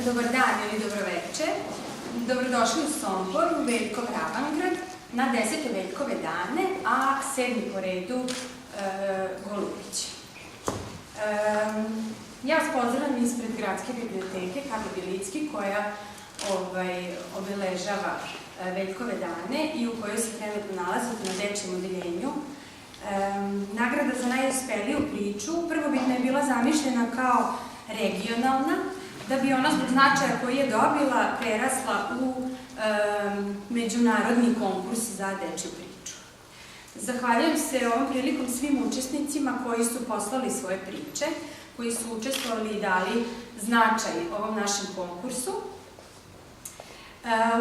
dobar dan ili dobroveče. Dobrodošli u Sombor, u Veljkov Ravangrad, na 10. Veljkove dane, a 7. po redu Golubić. Ja vas pozdravljam ispred Gradske biblioteke Karlo Bilicki, koja obeležava Veljkove dane i u kojoj se trenutno nalazite na dečjem odeljenju. Nagrada za najuspeliju priču prvobitno je bila zamišljena kao regionalna, da bi ona zbog značaja koji je dobila prerasla u međunarodni konkurs za dečju priču. Zahvaljujem se ovom prilikom svim učesnicima koji su poslali svoje priče, koji su učestvovali i dali značaj ovom našem konkursu.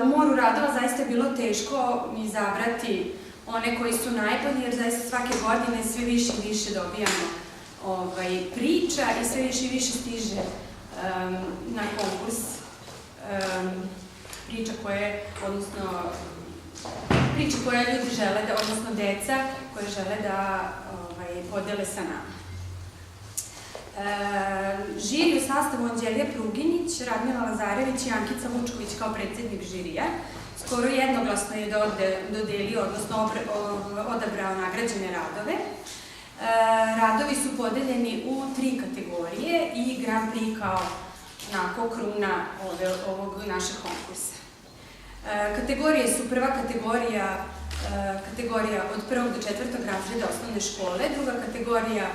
U moru radova zaista je bilo teško izabrati one koji su najbolji, jer zaista svake godine sve više i više dobijamo priča i sve više i više stiže na konkurs priča koje, odnosno priče koje ljudi žele da, odnosno deca koje žele da podele sa nama. Žiri u sastavu Anđelija Pruginić, Radmila Lazarević i Ankica Vučković kao predsednik žirija skoro jednoglasno je dodelio, odnosno odabrao nagrađene radove. Radovi su podeljeni u 3 kategorije i Grand Prix kao kruna ovog našeg konkursa. Kategorije su prva kategorija od 1. do 4. razreda osnovne škole, druga kategorija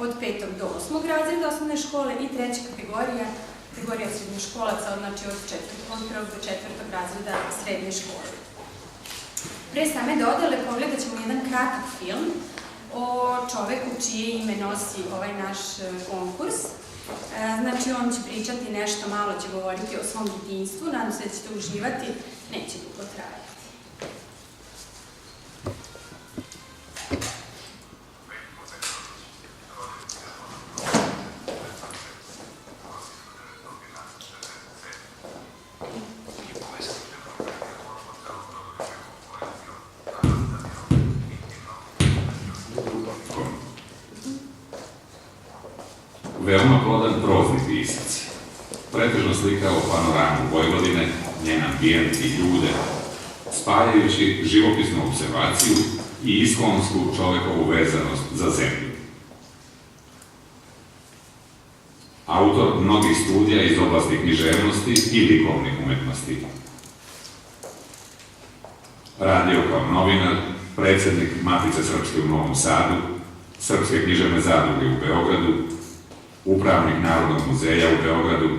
od 5. do 8. razreda osnovne škole i treća kategorija srednjoškolaca, znači od 1. do 4. razreda srednje škole. Pre same dodele pogledat ćemo jedan kratak film o čoveku čije ime nosi ovaj naš konkurs. Znači, on će pričati nešto, malo će govoriti o svom detinjstvu, nadam se da ćete uživati, neće dugo trajati. Veoma plodan prozni pisac. Pretežno slikao panoramu Vojvodine, njen ambijent i ljude, spajajući živopisnu observaciju i iskonsku čovekovu vezanost za zemlju. Autor mnogih studija iz oblasti književnosti i likovnih umetnosti. Radio kao novinar, predsednik Matice Srpske u Novom Sadu, Srpske književne zadruge u Beogradu, upravnik Narodnog muzeja u Beogradu,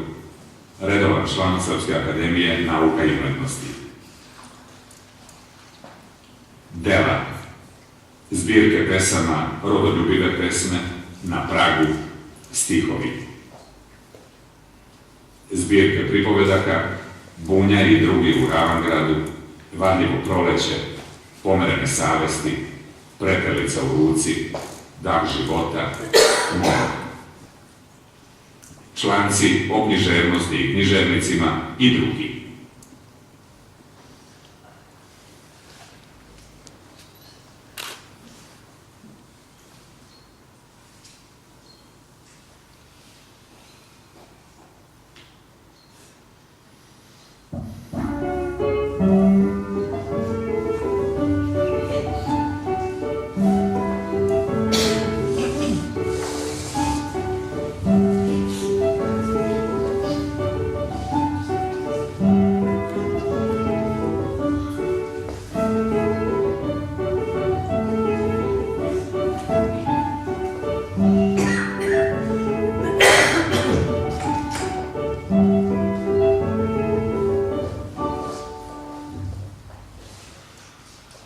redovan član Srpske akademije nauka i umetnosti. Dela, zbirke pesama, rodoljubive pesme, Na pragu, stihovi. Zbirke pripovedaka, Bunjari i drugi u Ravangradu, Varljivo proleće, Pomerene savesti, Prepelica u ruci, Dah života, Mor. Članci o književnosti i književnicima i drugi.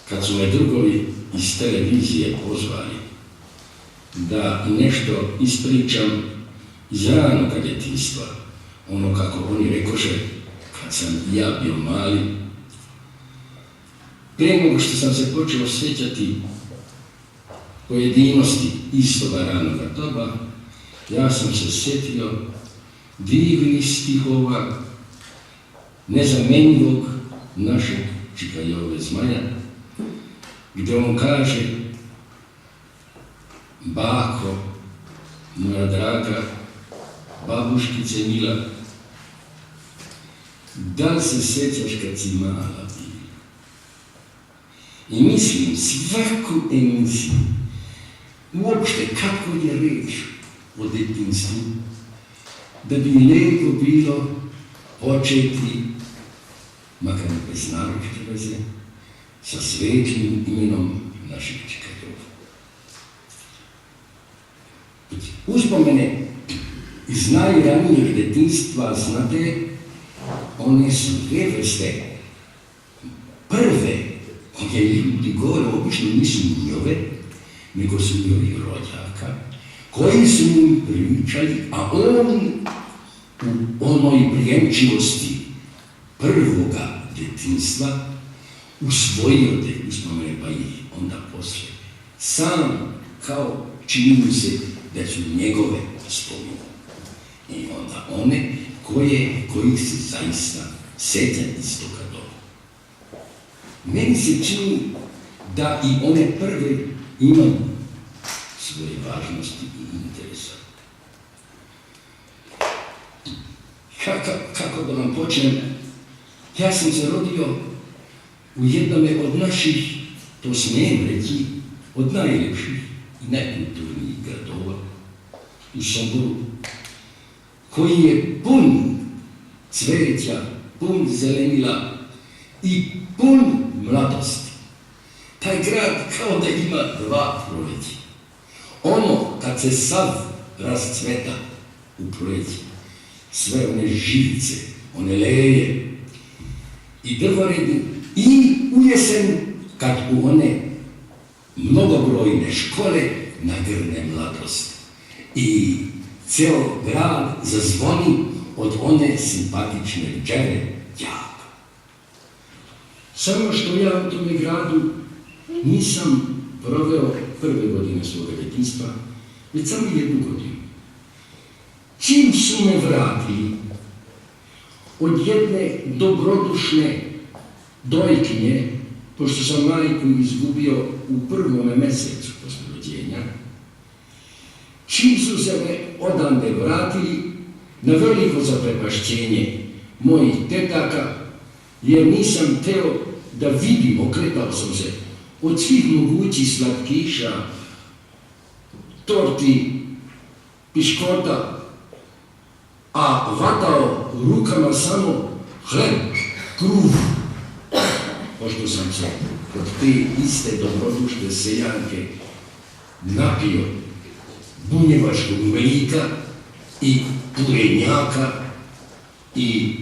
Kad su me drugovi iz televizije pozvali da nešto ispričam iz ranoga djetinjstva, ono kako oni rekoše, kad sam ja bio mali, pre nego što sam se počeo sjećati pojedinosti istoga ranoga doba, ja sam se sjetio divnih stihova nezamenjivog našeg Čika Jove Zmaja, gdje on kaže: bako, moja draga, babuškice Mila, da li se sjećaš kad si mala bila? I mislim, svaku emisiju, uopšte kako je reč o detinstvu, da bi lijepo bilo početi, makar bez naročite veze, sa svetlim imenom naših čikadova. Uspomene iz najranijeg detinstva, znate, one su dve vrste. Prve, koje ljudi gore obično nisu njove, nego su njovi rođaka, koji su mu pričali, a on u onoj prijemčivosti prvoga detinstva usvojio te uspomene, pa ih onda poslije sam kao čini mu se da su njegove spomene. I onda one kojih se zaista sjeća iz toga doba. Meni se čini da i one prve imaju svoje važnosti i interesa. Kako da vam počnem? Ja sam se rodio u jednome od naših, to smijem reći, od najljepših i najkulturnijih gradova, u Somboru, koji je pun cveća, pun zelenila i pun mladosti. Taj grad kao da ima dva proljeća. Ono kad se sav rascveta u proljeći, sve one živice, one leje i drvoredi, i u jesen kad u one mnogobrojne škole nagrne mladost i ceo grad zazvoni od one simpatične džere đaka. Samo što ja u tome gradu nisam proveo prve godine svoga detinjstva, već samo 1 godinu. Čim su me vratili od jedne dobrodušne dojkinje, pošto sam majku izgubio u 1. mjesecu posle rođenja, čim su se me odande vratili, na veliko zaprepašćenje mojih tetaka, jer nisam teo da vidim, okretao sam se od svih mogućih slatkiša, torti, piškota, a vatao rukama samo hleb, kruh, pošto sam se od te iste dobrodušne seljanke napio bunjevačkog mlika i purenjaka i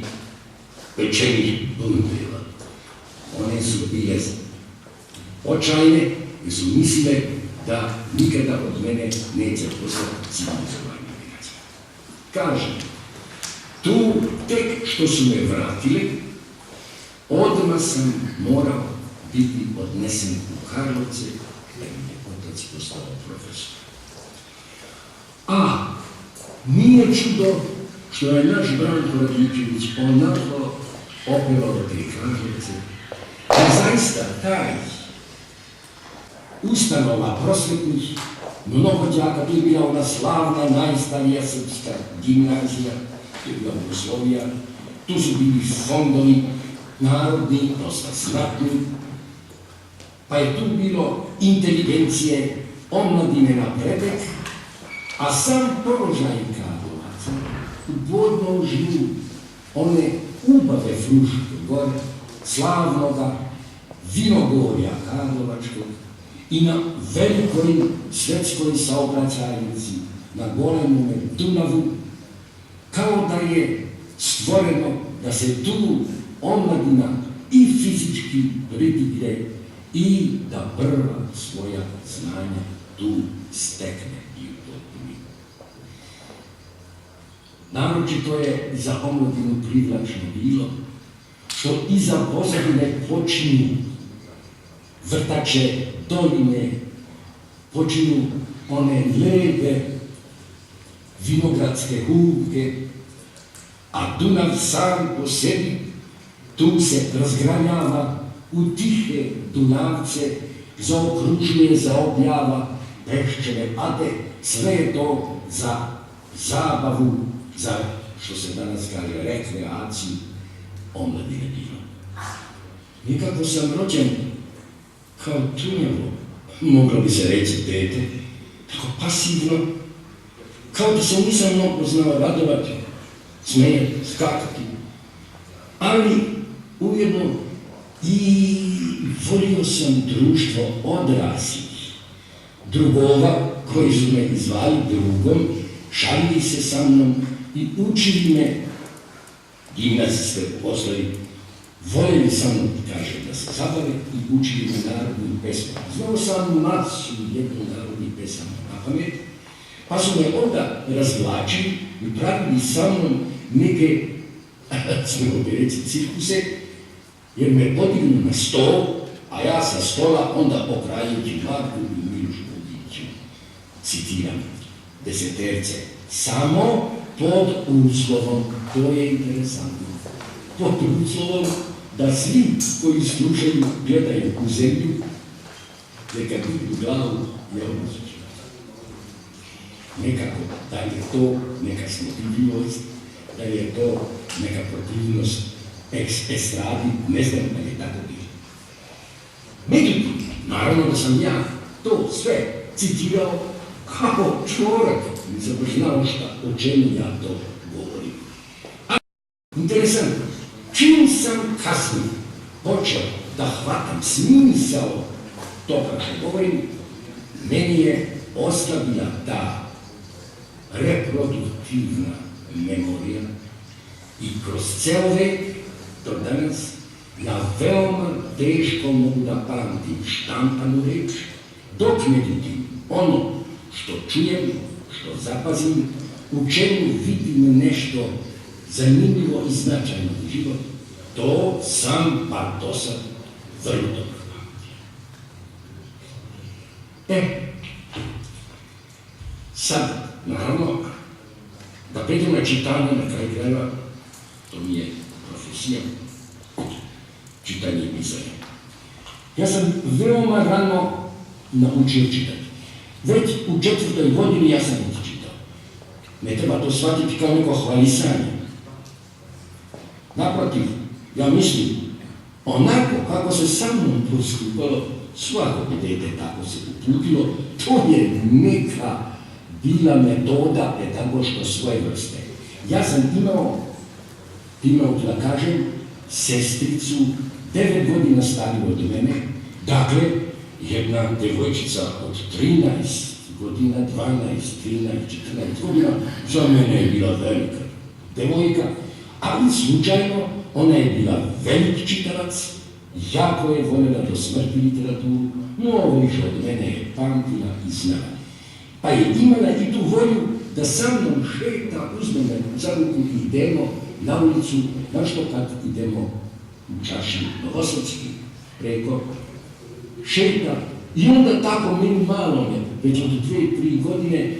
pečenih bundeva. One su bile očajne i su mislile da nikada od mene neće postati civilizovani građani. Kažem, tu tek što su me vratili, odmah sam morao biti odnesen u Karlovce, da mi je otac postao profesor. A nije čudo što je naš Branko Radičević onako opevao te Karlovce, da zaista taj ustanova prosvetnih, mnogo đaka, tu je bila ona slavna, najstarija srpska gimnazija, tu je bila Bogoslovija, tu su bili fondovi narodni, dosta znatni, pa je tu bilo inteligencije, omladine napredak, a sam položaj Karlovaca u podnožju one ubave Fruške gore, slavnoga vinogorja Karlovačkog i na velikoj svetskoj saobraćajnici, na golemome Dunavu, kao da je stvoreno da se tu omladina i fizički pridigne i da prva svoja znanja tu stekne i upotpuni. Naročito je za omladinu privlačno bilo što iza pozadine počinju vrtače doline, počinju one lepe vinogradske hubke, a Dunav sam po sebi tu se razgranjava u tihe Dunavce, zaokružuje, zaobljava peščeve ade, sve je to za zabavu za, što se danas kaže, rekreaciju omladine bilo. Nikako sam rođen kao tunjevo, moglo bi se reći dete, tako pasivno, kao da se nisam mnogo znao radovati, smijeti, skakati, ali ujedno i volio sam društvo odraslih, drugova koji su me izvali drugom, šalili se sa mnom i učili me gimnazijske poslovi. Voljeli sam, kažem, da se zabave i učili me narodnim pesmama. Znao sam masu jednu narodnih pesama na pamet, pa su me onda razvlačili i pravili sa mnom neke, smemo bi reći, cirkuse, jer me podignu na stol, a ja sa stola onda pokrajući Marku i Milušu Budiću. Citiram, deseterce, samo pod uslovom, to je interesantno, pod uslovom da svi koji slušaju, gledaju u zemlju, neka dignu glavu i odnosuću. Nekako, da je to neka smotivljivost, da je to neka protivnost estradi, ne znam da je tako bilo. Međutim, naravno da sam ja to sve citirao kao čorak, nisam baš znao o čemu ja to govorim. Ali, interesantno, čim sam kasnije počeo da hvatam smisao toga što govorim, meni je ostavila ta reproduktivna memorija i kroz cele do danas na veoma teško mogu da pamtim štampanu reč, dok međutim ono što čujem, što zapazim, u čemu vidim nešto zanimljivo i značajno u životu, to sam pa do sad vrlo dobro pamtim. Sad, naravno, da pređem na čitanje na kraju krajeva, to mi je profesija, čitanje i pisanje. Ja sam veoma rano naučio čitati. Već u 4. godini ja sam već čitao. Ne treba to shvatiti kao neko hvalisanje. Naprotiv, ja mislim, onako kako se sa mnom postupalo, svako dete tako se uputilo, to je neka bila metoda pedagoško svoje vrste. Ja sam imao da kažem, sestricu 9 godina stariju od mene, dakle, jedna devojčica od 13 godina, 12, 13, 14 godina, za mene je bila velika devojka, ali slučajno ona je bila velik čitalac, jako je voljela do smrti literaturu, mnogo više od mene je pamtila i znala. Pa je imala i tu volju da sa mnom šeta, uzme me za ruku i idemo na ulicu, našto kad idemo u Čašinu Novosadski, preko šeta. I onda tako meni malo me, već od 2-3 godine,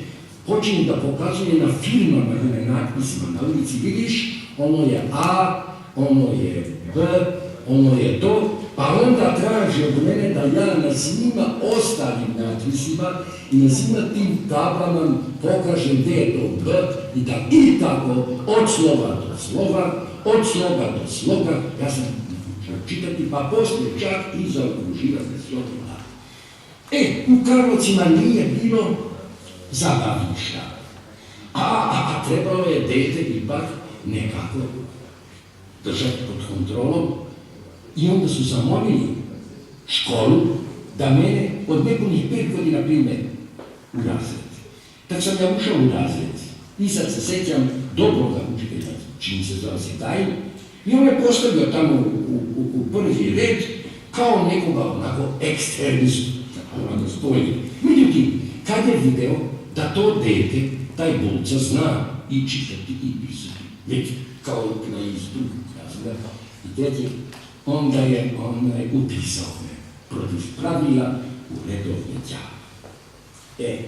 počinje da pokazuje na filmama i na natpisima na ulici, vidiš, ono je A, ono je B, ono je to, pa onda traži od mene da ja na svima ostalim natpisima i na svima tim tablama pokažem gdje je to B i da i tako od slova do slova, od sloga do sloga, ja sam čitati, pa poslije čak i zaokruživati sloga. U Karlovcima nije bilo zabavništa, a trebalo je dete ipak nekako držati pod kontrolom i onda su zamolili školu da mene od nepunih 5 godina prime u razred. Tad sam ja ušao u razred i sad se sjećam dobroga učitelja, čini se zove se Dajn, i on me postavio tamo u prvi red kao nekoga onako eksternistu, onako spojnje. Međutim, kad je video da to dete, taj Bulca, zna i čitati i pisati, već kao na izdu razreda i dete, onda je upisao me protiv pravila u redovne đave.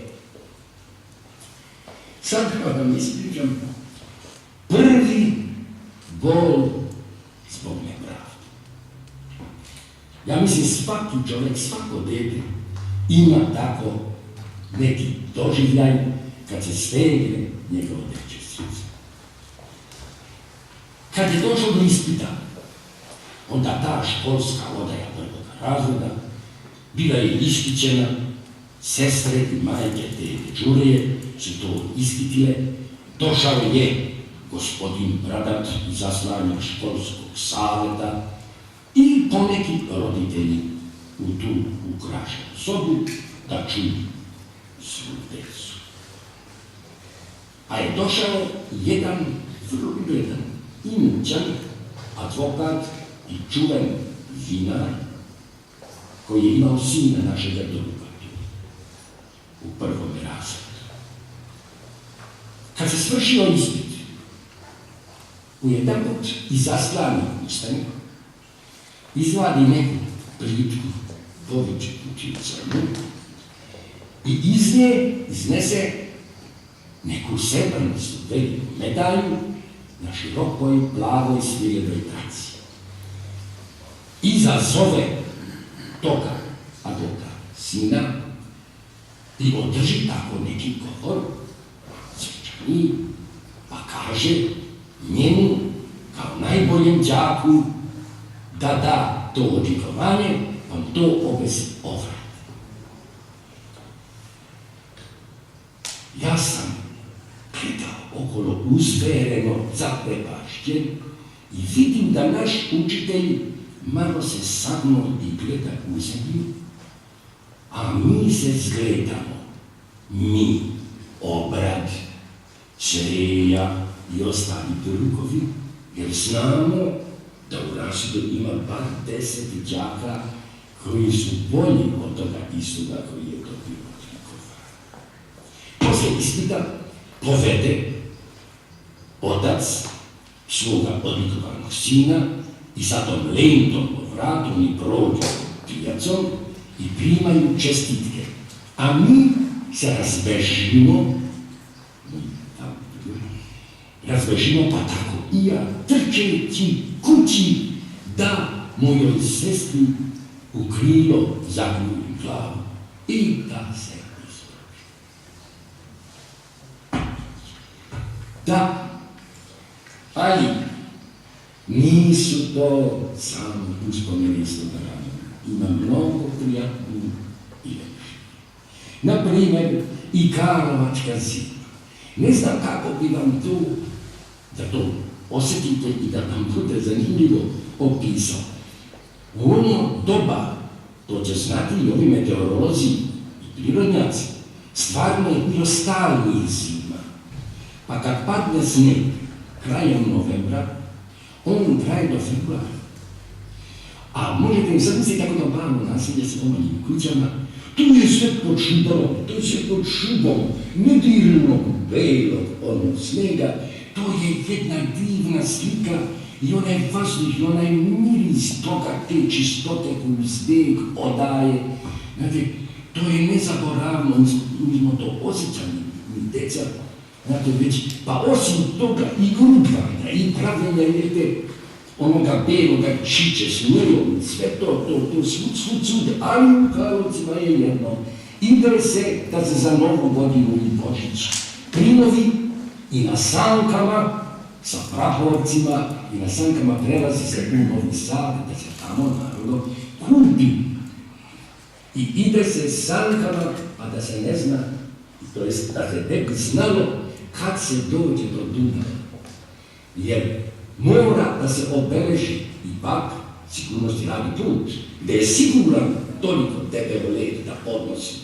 Sad kada vam ispričam prvi bol zbog nepravde. Ja mislim svaki čovjek, svako dete ima tako neki doživljaj kad se stegne njegov deče srce. Kad je došlo do ispita, onda ta školska odaja prvog razreda bila je ispićena, sestre i majke te dečurije su to ispitile, došao je gospodin Radat, izaslanik školskog savjeta i poneki roditelji u tu ukrašenu sobu da čuju svu decu. A je došao jedan vrlo ugledan, imućan advokat i čuven vinar koji je imao sina našega druga u prvom razredu. Kad se svršio ispit, u jedan put izaslani ustanik izvadi neku plitku bobičku crnu i iz nje iznese neku srebrnicu, veliku medalju na širokoj, plavoj, svijeloj traci. Izazove toga advokata sina i održi tako neki govor, svečani, pa kaže njemu kao najboljem đaku da to odlikovanje, pa mu to obesi ovrat. Ja sam gledao okolo uzvereno, zaprepašćen i vidim da naš učitelj malo se sagnuo i gleda u zemlju, a mi se zgledamo, mi, Obrad, Čreja i ostali drugovi, jer znamo da u razredu ima bar 10 đaka koji su bolji od toga istoga koji je dobio odlikovanje. Poslije ispita povede otac svoga odlikovanog sina i sa tom lentom vratom i prođu pijacom i primaju čestitke. A mi se razbežimo pa tako i ja trčeći kući da mojoj sestri u krilo zagnujem glavu i da se istroši. Da, ali nisu to samo uspomene iz toga rana. Ima mnogo prijatnih i lepših. Naprimjer, i Karlovačka zima. Ne znam kako bi vam to, da to osjetite i da vam bude zanimljivo opisao. U ono doba, to će znati i ovi meteorolozi i prirodnjaci, stvarno je bilo stalnih zima. Pa kad padne snijeg krajem novembra, on traje do februara. A možete mi sad misliti kako da bavno nasilje s omanjim kućama, tu je sve pod šubom, to je sve pod šubom, nedirnog, belog, onog snijega, to je jedna divna slika i onaj vazduh i onaj miris toga, te čistote koju snijeg odaje. Znate, to je nezaboravno, mi smo to osjećali, mi deca, znate već, pa osim toga i grubvanja i pravljenja onoga beloga čiče s njom, sve to svud cude, ali u Karlovcima je jedno. Ide se da se za Novu godinu i Božić prinovi i na sankama sa praporcima i na sankama prelazi se u Novi Sad, da se tamo naravno kupi. I ide se sankama, a da se ne zna, to jest da se ne bi znalo kad se dođe do Dunava. Jer mora da se obeleži ipak sigurnosti radi put, gde je siguran toliko debelo led da podnosi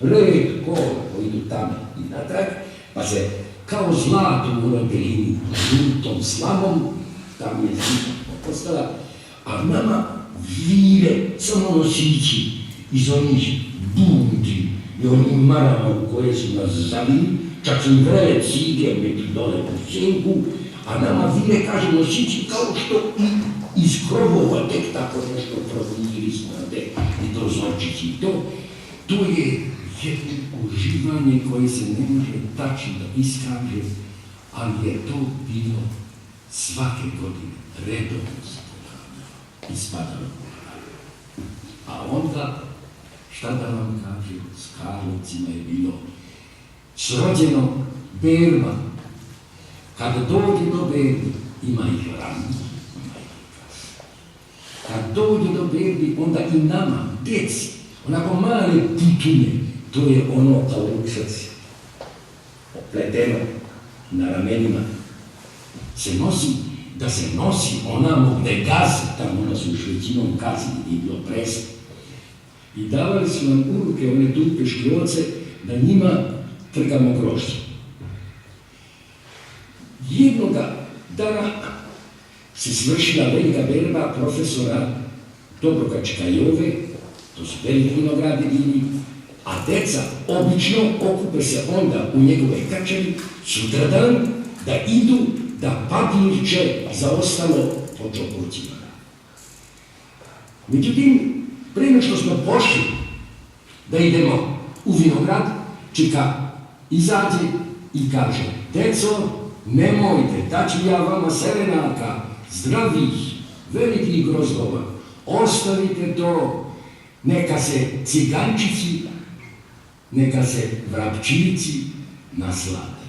red kola koji idu tamo i natrag, pa se kao zlato u rodilini žutom slamom, tamo je zima postala, a nama vire samo nosići iz onih bunti i onih marama u koje su nas zavili, čak su i vrele cige među dole u senku, a nama vire, kaže, nosići kao što i iz krovova tek tako nešto proviri znate i dozorčići. To je jedno uživanje koje se ne može tačno da iskaže, ali je to bilo svake godine redovno ispadalo. A onda, šta da vam kažem, s Karlovcima je bilo srođeno berba. Kada dođe do berbe, ima ih ranije, ima ih kasnije. Kad dođe do berbi, onda i nama, djeci, onako male putune, to je ono kaučac, opleteno na ramenima, se nosi, da se nosi onamo gde gaze, tamo ona su još većinom kazni, nije bilo presne. I davali su nam u ruke one dupe škriloce da njima trgamo grožđe. Jednoga dana se svršila velika berba profesora Dobrokačka Jove, to su veliki vinogradi bili, a deca obično okupe se onda u njegove krčari sutradan da idu da papirče zaostalo po čokurcima. Međutim, prije što smo pošli da idemo u vinograd, čika izađe i kaže: deco, nemojte, daću ja vama serenaka, zdravih, velikih grozdova, ostavite to, neka se cigančici, neka se vrapčinici naslade.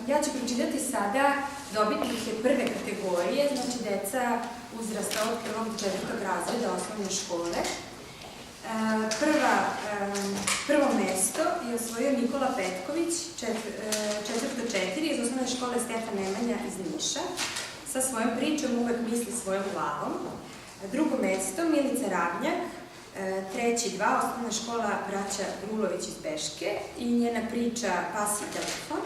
Ja ću pročitati sada dobitnike prve kategorije, znači deca uzrasta od 1. do 4. razreda osnovne škole. Prvo mesto je osvojio Nikola Petković, 404 iz osnovne škole Stefan Nemanja iz Niša. Sa svojom pričom uvek misli svojom glavom. Drugo mesto Milica Ravnjak, 3.2, osnovna škola braća Grulović iz Beške i njena priča Pas i telefon.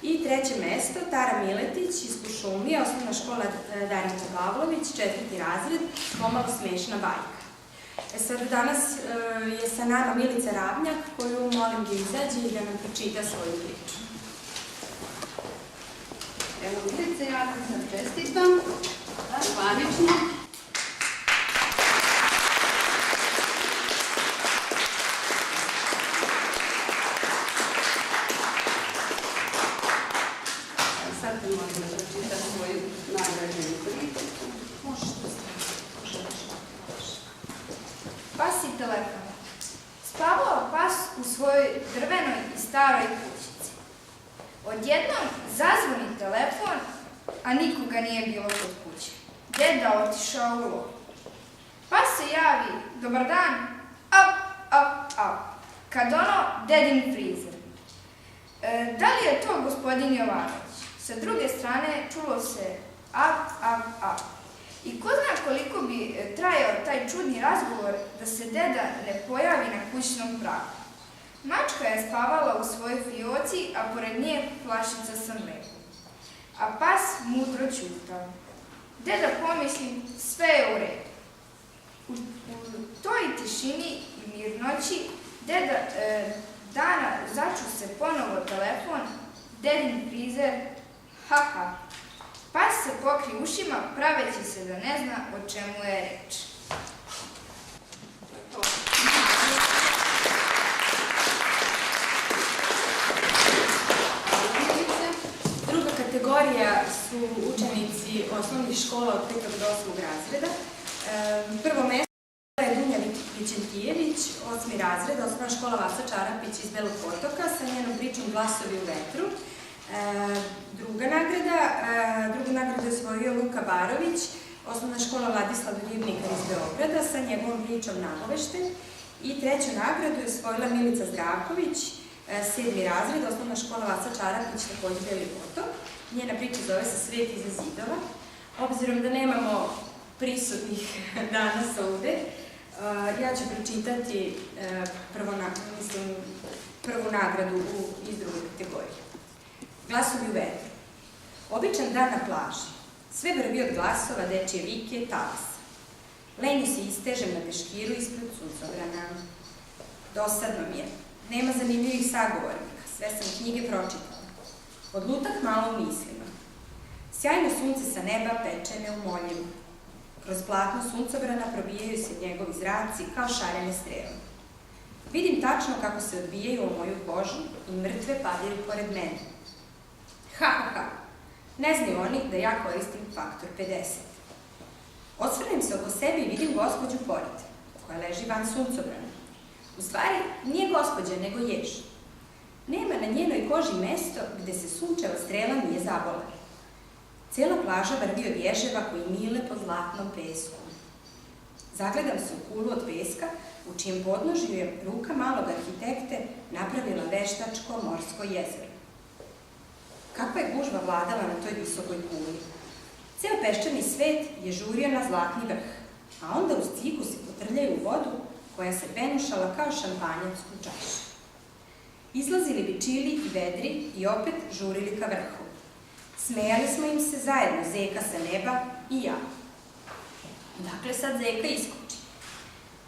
I treće mesto Tara Miletić iz Kušumlije, osnovna škola Darinka Pavlović, 4. razred, pomalo smešna bajka. Sad danas je sa nama Milica Ravnjak, koju molim da izađe i da nam pročita svoju priču. Evo Milice, ja sam čestitam, zvanično. Sad te molim da pročita svoju nagrađenu priču. Pas i telefon. Spavao pas u svojoj drvenoj i staroj kućici. Odjednom zazvoni telefon, a nikoga nije bilo kod kuće. Deda otišao u lov. Pas se javi: dobar dan, ap, ap, ap. Kad ono, dedin frizer. Da li je to gospodin Jovanović? Sa druge strane čulo se ap, ap, ap. I ko zna koliko bi trajao taj čudni razgovor da se deda ne pojavi na kućnom pragu. Mačka je spavala u svojoj fioci, a pored nje flašica sa mlekom. A pas mudro ćutao. Deda pomisli, sve je u redu. U toj tišini i mirnoći dana začu se ponovo telefon, dedin frizer, ha. Pas se pokri ušima, praveći se da ne zna o čemu je reč. Druga kategorija su učenici osnovnih škola od 5. do 8. razreda. Prvo mesto je Dunja Vićentijević, 8. razred, osnovna škola Vasa Čarapić iz Belog Potoka, sa njenom pričom Glasovi u vetru. Drugu nagradu je osvojio Luka Barović, osnovna škola Vladislav Ribnikar iz Beograda, sa njegovom pričom Nagovešten. I treću nagradu je osvojila Milica Zdravković, 7. razred, osnovna škola Vasa Čarapić, takođe Beli Potok. Njena priča zove se Svet iza zidova. Obzirom da nemamo prisutnih danas ovde, ja ću pročitati prvu nagradu iz druge kategorije. Glasovi u vetru. Običan dan na plaži. Sve vrvi od glasova, dečije vike, talasa. Lenju se istežem na peškiru ispred suncobrana. Dosadno mi je. Nema zanimljivih sagovornika. Sve sam knjige pročitala. Odlutah malo u mislima. Sjajno sunce sa neba peče neumoljivo. Kroz platno suncobrana probijaju se njegovi zraci kao šarene strele. Vidim tačno kako se odbijaju o moju kožu i mrtve padaju pored mene. Ha. Ne znaju oni da ja koristim faktor 50. Osvrnem se oko sebe i vidim gospođu pored. koja leži van suncobrana. U stvari, nije gospođa, nego jež. Nema na njenoj koži mesto gde se sunčeva strela nije zabola. Cijela plaža vrvi od ježeva koji mile po zlatnom pesku. Zagledam se u kulu od peska, u čijem podnožju je ruka malog arhitekte napravila veštačko morsko jezero. Kakva je gužva vladala na toj visokoj kuli? Ceo peščani svet je žurio na zlatni vrh, a onda uz ciku se potrljaju u vodu koja se penušala kao šampanjac u čaši. Izlazili bi čili i vedri i opet žurili ka vrhu. Smejali smo im se zajedno, Zeka sa neba i ja. Dakle, sad Zeka iskoči.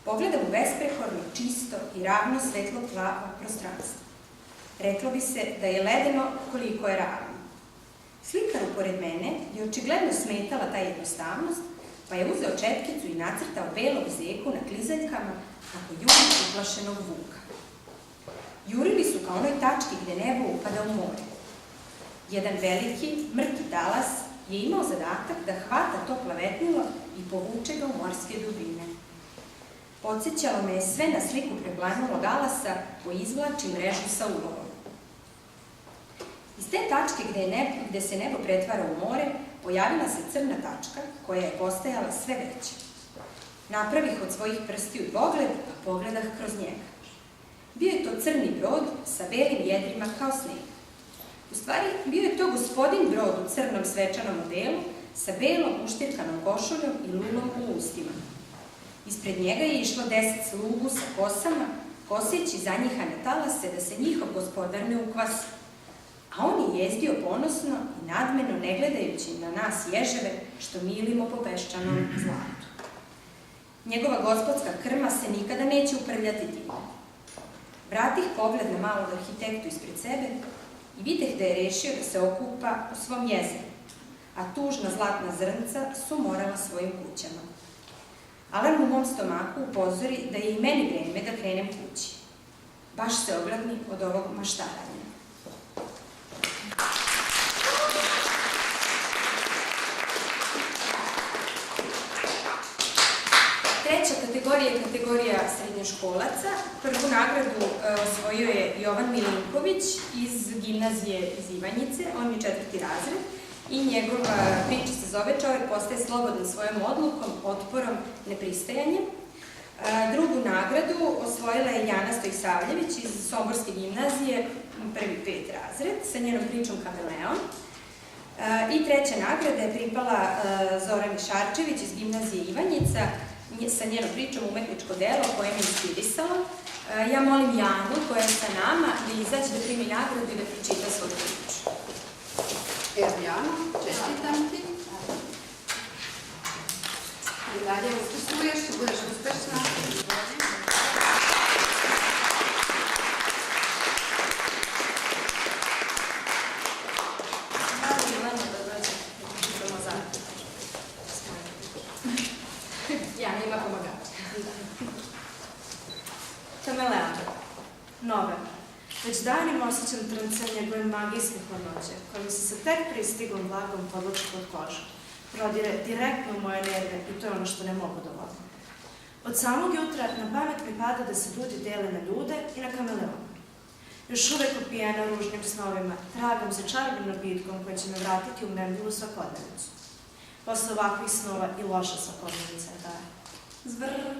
Pogledam u besprekorno, čisto i ravno svetlo plavo prostranstvo. Reklo bi se da je ledeno koliko je ravno. Slikaru pored mene je očigledno smetala ta jednostavnost, pa je uzeo četkicu i nacrtao belog Zeku na klizaljkama kako juri uplašenog vuka. Jurili su kao onoj tački gde nebo upada u more. Jedan veliki, mrki talas je imao zadatak da hvata to plavetnilo i povuče ga u morske dubine. Podsjećalo me je sve na sliku preblanulog alasa koji izvlači mrežu sa ulovom. Iz te tačke gde se nebo pretvara u more, pojavila se crna tačka koja je postajala sve veća. Napravih od svojih prstiju dvogled, a pogledah kroz njega. Bio je to crni brod sa belim jedrima kao sneg. U stvari, bio je to gospodin brod u crnom svečanom odelu sa belom uštirkanom košuljom i lulom u ustima. Ispred njega je išlo 10 slugu sa kosama, koseći zanjihane talase da se njihov gospodar ne ukvasi. A on je jezdio ponosno i nadmeno ne gledajući na nas ježeve što milimo po peščanom zlatu. Njegova gospodska krma se nikada neće uprljati time. Vratih pogled na malog arhitektu ispred sebe i videh da je rešio da se okupa u svom jezeru, a tužna zlatna zrnca su morala svojim kućama. Alarm u mom stomaku upozori da je i meni vreme da krenem kući. Baš se ogladni od ovog maštaranja. Treća kategorija je kategorija srednjoškolaca. Prvu nagradu osvojio je Jovan Milinković iz gimnazije iz Ivanjice, on je 4. razred i njegova priča se zove Čovek postaje slobodan svojom odlukom, otporom, nepristajanjem. Drugu nagradu osvojila je Jana Stojsavljević iz Somborske gimnazije, prvi 5. razred, sa njenom pričom Kameleon. I treća nagrada je pripala Zorani Šarčević iz gimnazije Ivanjica sa njenom pričom Umetničko delo koje me inspirisalo. Ja molim Janu koja je sa nama da izaći da primi nagradu i da pročita svoju priču. Evo Jana, čestitam ti. I dalje uspesuješ i budeš uspešna. Jana ima pomagača. Kameleon. Nove. Već danima osjećam trnce njegove magijske hladnoće, koja mi se tek pristiglom blagom podloči pod kožu. Prodire direktno u moje nerve i to je ono što ne mogu da volim. Od samog jutra na pamet mi pada da se ljudi dele na ljude i na kameleona. Još uvek opijena ružnim snovima, tragam se čarobnom bitkom koja će me vratiti u mremljivu svakodnevicu. Posle ovakvih snova i loša svakodnevica je daje. Zvrr.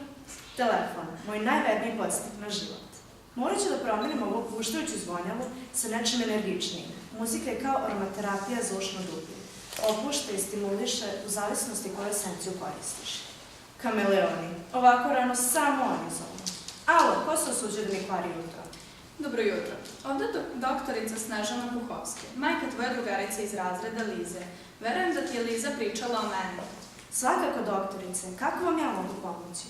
Telefon, moj najverniji podsjetnik na život. Morat ću da promenim ovu puštajuću zvonjavu sa nečim energičnijim. Muzika je kao aromaterapija za ušno dublje. Opušta i stimuliše u zavisnosti koju esenciju koristiš. Kameleoni. Ovako rano samo oni zovu. Alo, ko se osuđuje da mi kvari jutro? Dobro jutro. Ovdje je doktorica Snežana Puhovski, majka tvoje drugarice iz razreda Lize. Verujem da ti je Liza pričala o meni. Svakako, doktorice. Kako vam ja mogu pomoći?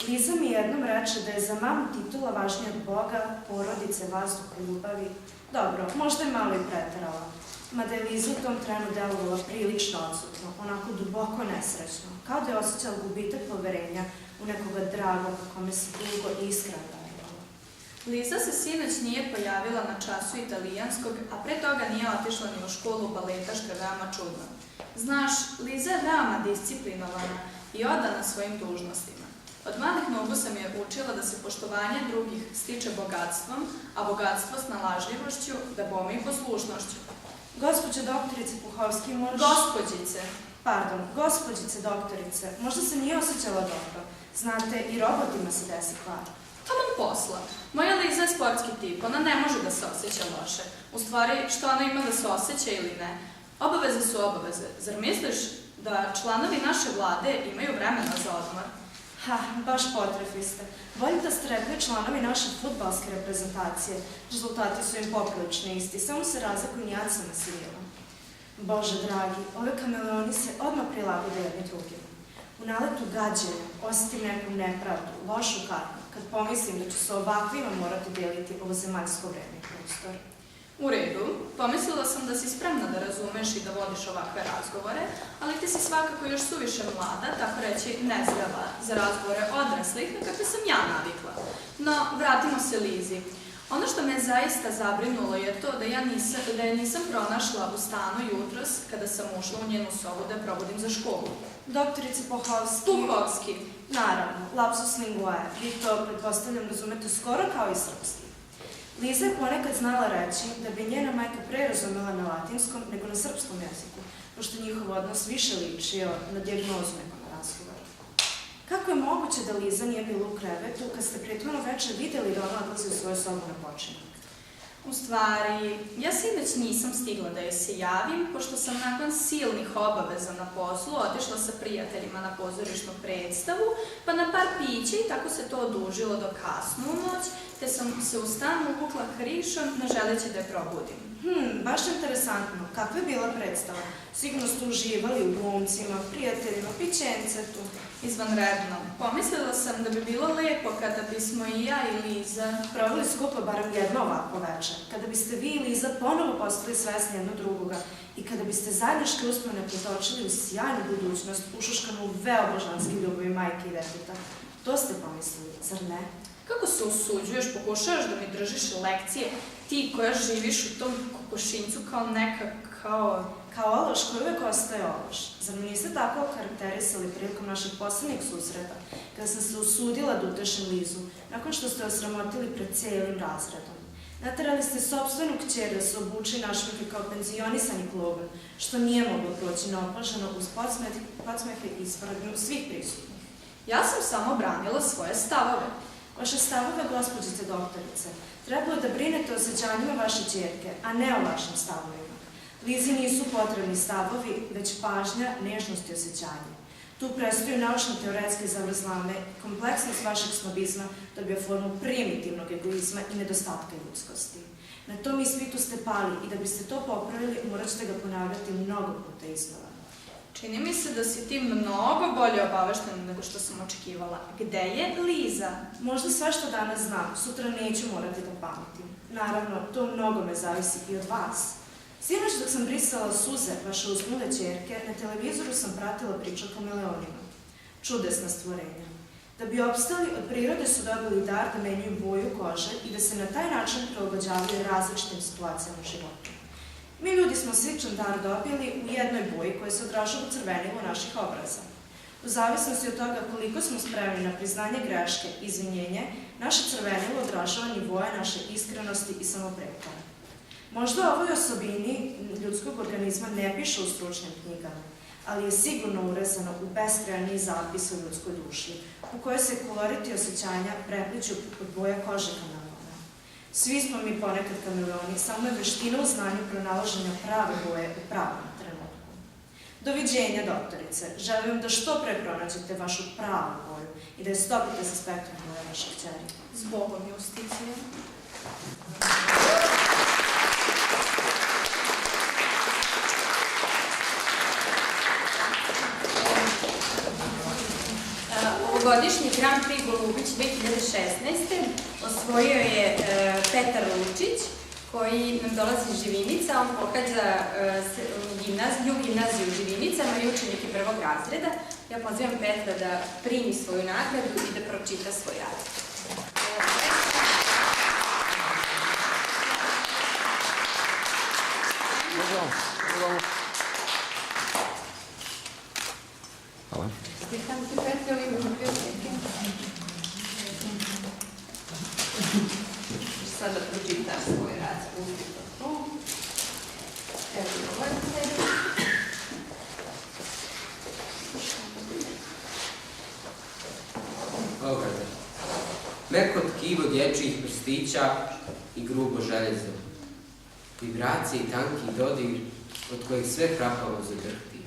Liza mi jednom reče da je za mamu titula važnija od Boga, porodice, vazduha, ljubavi. Dobro, možda je malo i preterala. Mada je Liza u tom trenu delovala prilično odsutno, onako duboko nesrećno, kao da je osjećala gubitak poverenja u nekoga dragog, kome se dugo i iskreno darovala. Liza se sinoć nije pojavila na času italijanskog, a pre toga nije otišla ni u školu baleta, što je veoma čudno. Znaš, Liza je veoma disciplinovana i odana svojim dužnostima. Od malih nogu sam je učila da se poštovanje drugih stiče bogatstvom, a bogatstvo snalažljivošću, da bome i poslušnošću. Gospođo doktorice Puhovski, gospođice doktorice, možda se nije osjećala dobro. Znate, i robotima se desi kvar. Taman posla. Moja Liza je sportski tip, ona ne može da se osjeća loše. U stvari, što ona ima da se osjeća ili ne? Obaveze su obaveze. Zar misliš da članovi naše vlade imaju vremena za odmor? Ha, baš potrefli ste. Bolje da ste rekli članovi naše fudbalske reprezentacije. Rezultati su im poprilično isti, samo se razlikuju nijansama svila. Bože dragi, ove kameleoni se odmah prilagode jedni drugima. U naletu gađenja osjetim neku nepravdu, lošu karmu, kad pomislim da ću se ovakvima morati deliti ovo zemaljsko vreme i prostor. U redu, pomislila sam da si spremna da razumeš i da vodiš ovakve razgovore, ali ti si svakako još suviše mlada, tako reći nezrela, za razgovore odraslih na kakve sam ja navikla. No, vratimo se Lizi. Ono što me zaista zabrinulo je to da je nisam pronašla u stanu jutros kada sam ušla u njenu sobu da je probudim za školu. Doktorice Puhovski. Naravno, lapsus linguae. Vi to, pretpostavljam, razumete skoro kao i srpski. Liza je ponekad znala reći da bi njena majka pre razumela na latinskom nego na srpskom jeziku, pošto njihov odnos više ličio na dijagnozu nego na razgovor. Kako je moguće da Liza nije bila u krevetu kad ste prethodno večer vidjeli da ona odlazi u svoju sobu na počinak? U stvari, ja sinoć nisam stigla da joj se javim, pošto sam nakon silnih obaveza na poslu otišla sa prijateljima na pozorišnu predstavu, pa na par pića i tako se to odužilo do kasnu u noć, te sam se u stan uvukla krišom, ne želeći da je probudim. Baš interesantno. Kakva je bila predstava? Sigurno ste uživali u glumcima, prijateljima, pićencetu. Izvanredno. Pomislila sam da bi bilo lepo kada bismo i ja i Liza proveli skupo barem jedno ovako večer. Kada biste vi i Liza ponovo postali svesni jedno drugoga i kada biste zajedničke uspomene pretočili u sjajnu budućnost, ušuškanu u veobožanski ljubavi majke i deteta. To ste pomislili, zar ne? Kako se usuđuješ, pokušavaš da mi držiš lekcije, ti koja živiš u tom kokošincu kao neka, Kao ološ koji uvek ostaje ološ. Zar mi niste tako okarakterisali prilikom našeg poslednjeg susreta, kada sam se usudila da utešim Lizu, nakon što ste osramotili pred celim razredom? Naterali ste sopstvenu kćer da se obuči našmike kao penzionisani kloban, što nije moglo proći neopaženo uz podsmehe i ispradnju svih prisutnih. Ja sam samo branila svoje stavove. Vaše stavove, gospođice doktorice, trebalo da brinete o osjećanjima vaše ćerke, a ne o vašim stavovima. Lizi nisu potrebni stavovi, već pažnja, nežnost i osjećanje. Tu prestaju naučno-teoretske zavrzlame, kompleksnost vašeg snobizma dobija formu primitivnog egoizma i nedostatka ljudskosti. Na tom ispitu ste pali i da biste to popravili, morat ćete ga ponavljati mnogo puta iznova. Čini mi se da si ti mnogo bolje obaveštena nego što sam očekivala. Gde je Liza? Možda sve što danas znam, sutra neću morati da pametim. Naravno, to mnogo me zavisi i od vas. Sinoć dok sam brisala suze vaše usnule ćerke, na televizoru sam pratila priču o kameleonima. Čudesna stvorenja. Da bi opstali, od prirode su dobili dar da menjaju boju kože i da se na taj način prilagođavaju različitim situacijama u životu. Mi ljudi smo sličan dar dobili u jednoj boji koja se odražava u crvenilu naših obraza. U zavisnosti od toga koliko smo spremni na priznanje greške i izvinjenje, naše crvenilo odražava nivoje naše iskrenosti i samoprepare. Možda ovoj osobini ljudskog organizma ne piše u stručnim knjigama, ali je sigurno urezano u beskrajni zapis o ljudskoj duši, u kojoj se koloriti osjećanja prepliču od boja kože kameleona. Svi smo mi ponekad kameleoni, samo je veština u znanju pronalaženja prave boje u pravom trenutku. Doviđenja, doktorice. Želim da što pre pronađete vašu pravu boju i da je stopite sa spektrom boje vaše kćeri. Zbogom, Justicije. Ovogodišnji Grand Prix Golubić 2016. osvojio je Petar Lučić, koji nam dolazi iz Živinica. On pohađa gimnaziju u Živinicama i učenik je prvog razreda. Ja pozivam Petra da primi svoju nagradu i da pročita svoj rad. Hvala. Meko tkivo dječjih prstića i grubo željezo. Vibracije i tanki dodir od kojih sve hrapavo zadrhti.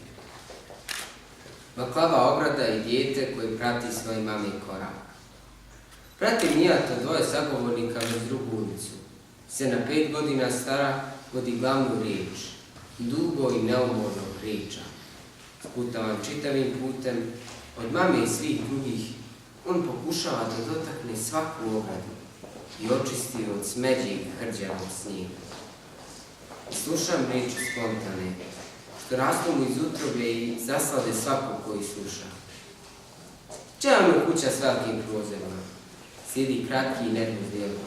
Baklava ograda i dijete koje prati svoje mame i korak. Prati Mijata dvoje sagovornika bez drugu ulicu. Sena 5 godina stara vodi glavnu riječ. Dugo i neumorno priča. Sputavan čitavim putem, od mame i svih drugih, on pokušava da dotakne svaku ogradu i očisti od smeđe i hrđavog snijega. Slušam riječi spontane, što rastu mu iz utrobe i zaslade svakog koji sluša. Čeva mu kuća s velikim prozorima, sjedi kratki i nervozni djelo,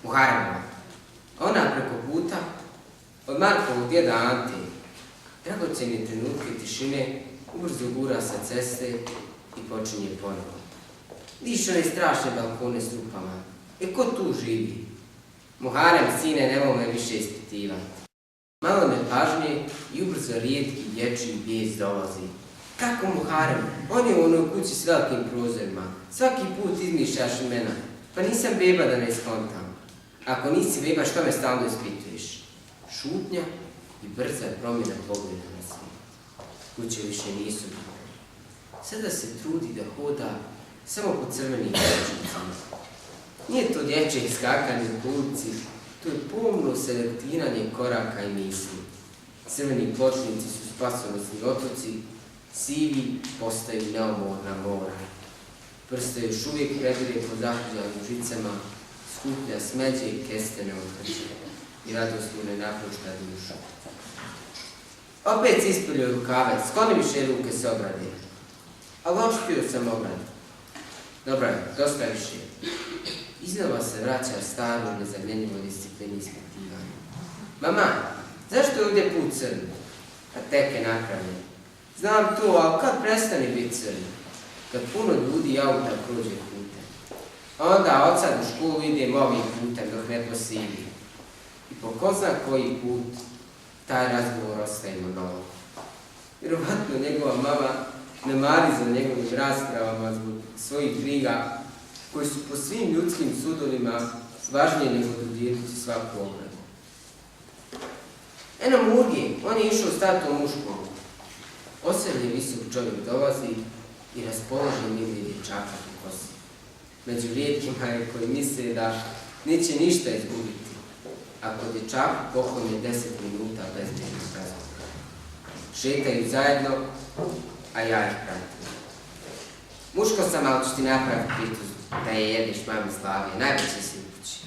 u haremama. Ona preko puta, od Markovog djeda Ante, dragocjene trenutke tišine, ubrzo gura sa ceste i počinje ponovo. Diš one strašne balkone s rupama. Ko tu živi? Muharem, sine, nemoj me više ispitivati. Malo nepažnje i ubrzo rijetki dječji bijes dolazi. Kako Muharem? On je u onoj kući s velikim prozorima. Svaki put izmišljaš imena. Pa nisam beba da ne skontam. Ako nisi beba, što me stalno ispituješ? Šutnja i brza promjena pogleda na svijet. Kuće više nisu bitne. Sada se trudi da hoda samo po crvenim pločnicama. Nije to dječje iskakanje u ulici, to je pomno selektiranje koraka i misli. Crveni pločnici su spasonosni otoci, sivi postaju neumorna mora. Prste još uvijek prebire po zahrđanim žicama, skuplja smeđe i kestene od hrče i radostno ne napušta dušu. Opet si ispuljio rukave, skloni više ruke s ograde. Ali očepio sam ogradu. Dobro je, dosta više. Iznova se vraća staro nezamjenjivo disciplini ispitivanja. Mama, zašto je ovdje put crni? A tek je napravljen. Znam to, ali kad prestane biti crni? Kad puno ljudi i auta prođe putem. Onda od sad u školu idem ovim putem dok ne posivi. I po ko zna koji put taj razgovor ostaje monolog. Vjerovatno njegova mama ne mari za njegovim raspravama zbog svojih briga koji su po svim ljudskim sudovima važnije nego dodijeliti svaku ogradu. Eno Murgi, on je išao stati u muškolu. Oseljen visok čovjek dolazi i raspoložen vidi dječaka u kosi. Među rijetkima je koji misle da neće ništa izgubiti ako dječaku poklone 10 minuta bezbjednog razgovora. Šetaju zajedno, a ja ih pratim. Muško sam, ali ću ti napraviti pitu da je jedeš mami Slavije, najbolje si u kući.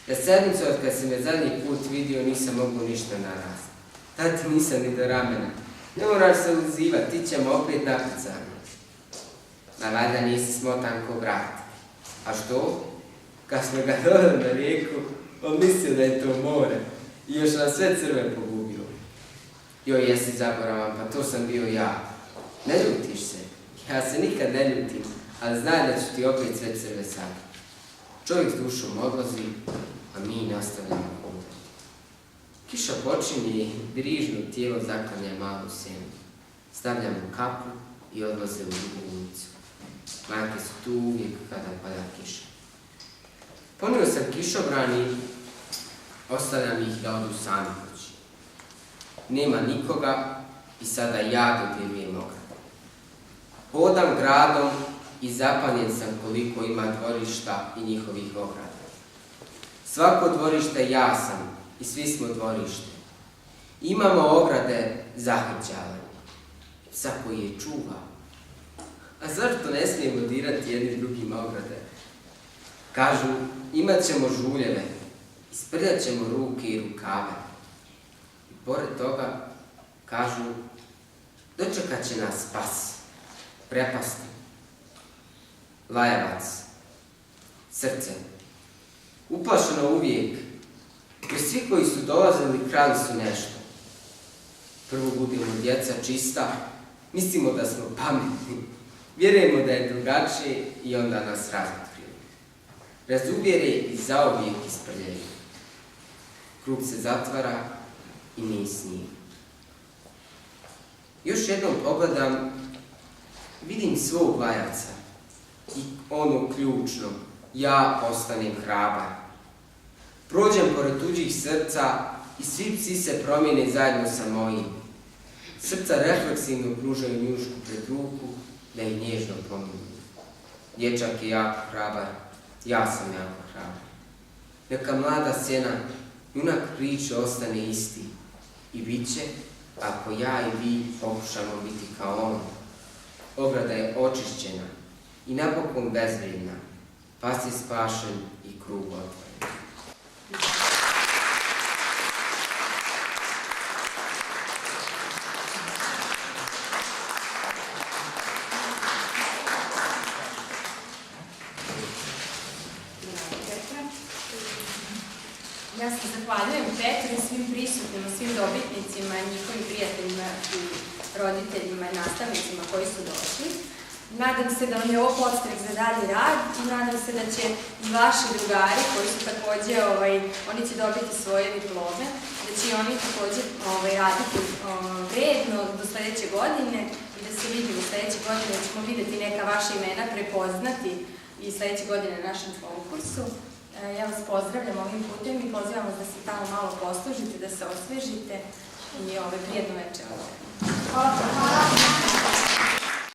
Na sedmicu od kad si me zadnji put vidio nisam mogu ništa narasti. Tati nisam ni do ramena. Ne moraš se uzivat, ti ćemo opet napucati. Ma valjda nisi smotan ko brat. A što? Kad smo ga dodali na rijeku, on mislio da je to more i još nam sve crve pogubio. Joj, jesi zaboravan, pa to sam bio ja. Ne ljutiš se. Ja se nikad ne ljutim, ali znaj da ću ti opet sve crve sakriti. Čovjek s dušom odlazi, a mi nastavljamo hodati. Kiša počinje i brižno tijelo zaklanja malu sjenu. Stavljamo kapu i odlaze u drugu ulicu. Majke su tu uvijek kada pada kiša. Ponio sam kišobran i ostavljam ih da odu sami kući. Nema nikoga i sada ja dodjeljujem ogradu. Hodam gradom i zapanjen sam koliko ima dvorišta i njihovih ograda. Svako dvorište ja sam i svi smo dvorište. Imamo ograde zahrđavanje. Psa koji je čuva. A zašto ne smijemo dirati jednim drugima ograde? Kažu, imat ćemo žuljeve, isprljat ćemo ruke i rukave. I pored toga, kažu, dočekat će nas spas, prepasti, lajevac, srce. Uplašeno uvijek, jer svi koji su dolazili krali su nešto. Prvo budimo djeca čista, mislimo da smo pametni, vjerujemo da je drugačije i onda nas razotkriju. Razuvjere i zauvijek isprljaju. Krug se zatvara i mi s njim. Još jednom pogledam, vidim svog lajaca i ono ključno, ja postanem hrabar. Prođem pored tuđih srca i svi psi se promijene zajedno sa mojim. Srca refleksivno pružaju njušku pred ruku da ih nježno pominju. Dječak je jako hrabar, ja sam jako hrabar. Neka mlada sjena, junak priče ostane isti i bit će, ako ja i vi pokušamo biti kao on. Ograda je očišćena i napokon bezvrijedna, pas je spašen i krug otvoren. Ja se zahvaljujem Petru i svim prisutnima, svim dobitnicima, njihovim prijateljima i roditeljima i nastavnicima koji su došli. Nadam se da vam je ovo podstrek za dalji rad i nadam se da će i vaši drugari koji su također, oni će dobiti svoje diplome, da će i oni također raditi vredno do sljedeće godine i da se vidimo sljedeće godine, da ćemo vidjeti neka vaša imena, prepoznati i sljedeće godine na našem konkursu. Ja vas pozdravljam ovim putem i pozivam vas da se tamo malo poslužite, da se osvežite i prijedno večer. Hvala.